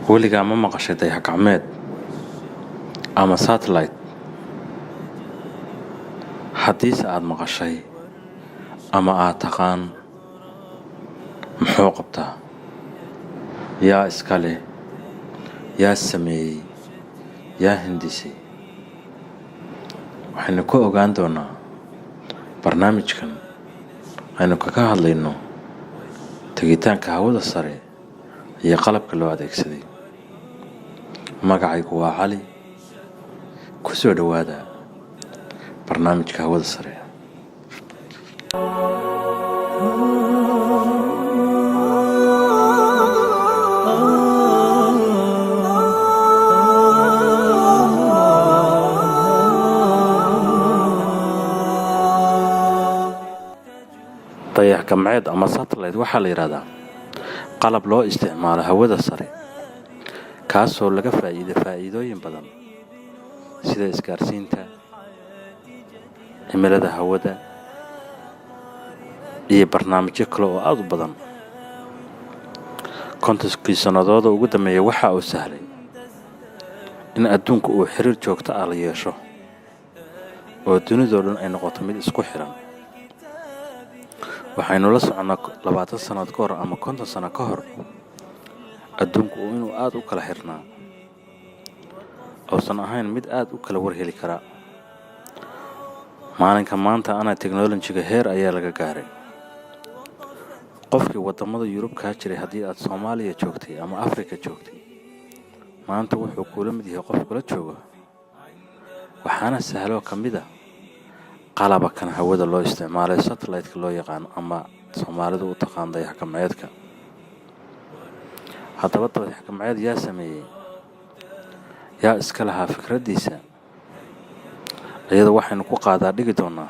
weligaa ma maqashay dayax-gacmeed ama satellite? haddiise aad maqashay ama aad taqaan, muxuu qabtaa? yaa iska leh? yaa sameeyey? yaa hindisay? waxaynu ku ogaan doonaa barnaamijkan aynu kaga hadlayno tegitaanka hawada sare iyo qalabka loo adeegsaday. magacaygu waa Cali. ku soo dhowaada barnaamijka hawada sare. dayax-gacmeed ama satellite waxaa la yidhaahdaa qalab loo isticmaalo hawada sare, kaasoo laga faa'iidooyin badan sida isgaarsiinta, cimilada hawada, iyo barnaamijyo kale oo aad u badan. kontonkii sannadooda ugu dambeeya waxa uu sahlay in adduunku uu xiriir joogto ah la yeesho oo dunidoo dhan ay noqoto mid isku xiran. waxaynu la soconnaa 20 sannadood ka hor ama 50 sano ka hor adduunku inuu aad u kala xirnaa, uusan ahayn mid aad u kala warheli kara. maalinka maanta technology-ga heer ayaa laga gaaray. qofkii wadamada Yurub ka jiray haddii aad Soomaaliya joogtay ama Afrika joogtay, maanta wuxuu kula mid yahay qof kula jooga. waxaana sahlo ka mid ah qalabkan hawada loo isticmaalay satellite-ka loo yaqaan ama Soomaalidu u taqaan dayax-gacmeedka. haddaba dayax-gacmeed yaa sameeyey? yaa iska lahaa fikraddiisa? iyada waxaynu ku qaadaa dhigi doonaa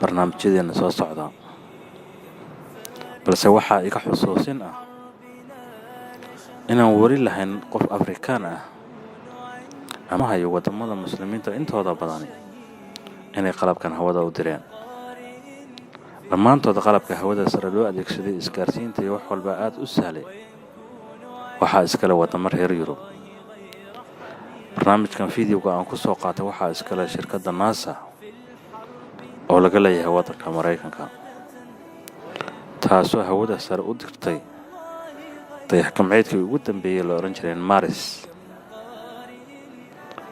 barnaamijyadeena soo socda. balse waxaa iga xusuusin ah inaan weli lahayn qof Afrikaan ah ama hayo wadamada muslimiinta intooda badani inay qalabkan hawada u direen. dhammaantood qalabka hawada sare loo adeegsaday isgaarsiinta iyo wax walba aad u sahlay waxaa iskale wadamo reer Yurub. barnaamijkan fiidiyowga aan ku soo qaatay waxaa iskale shirkadda NASA oo laga leeyahay waddanka Mareykanka, taasoo hawada sare u dirtay dayax-gacmeedkii ugu dambeeyay la oran jiray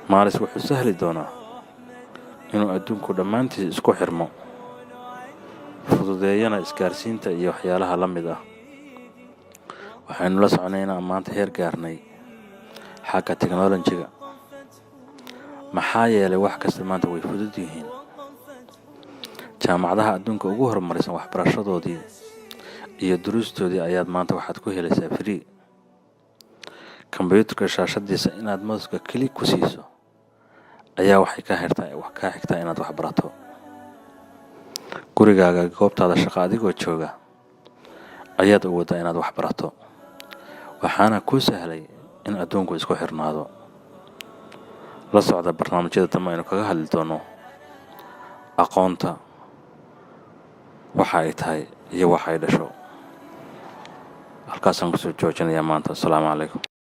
Mars wuxuu sahli doonaa inuu adduunku dhammaantiis isku xirmo, fududeeyana isgaarsiinta iyo waxyaalaha la mid ah. waxaynu la soconaynaa maanta heer gaarnay xagga technology-ga, maxaa yeelay wax kasta maanta way fudud yihiin. jaamacadaha adduunka ugu horumarsan waxbarashadoodii iyo duruustoodii ayaad maanta waxaad ku helaysaa free. kombiyuutarka shaashadiisa inaad mouska keli ku siiso ayaa waxay ka xigtaa inaad wax barato. gurigaaga goobtaada shaqo adigoo jooga ayaad awoodaa inaad wax barato. waxaana kuu sahlay in adduunku isku xirnaado. la socda barnaamijyada dambe aynu kaga hadli doono aqoonta, waxa ay tahay iyo waxa ay dhasho. halkaasaan kusoo joojinayaa maanta. assalaamu calaykum.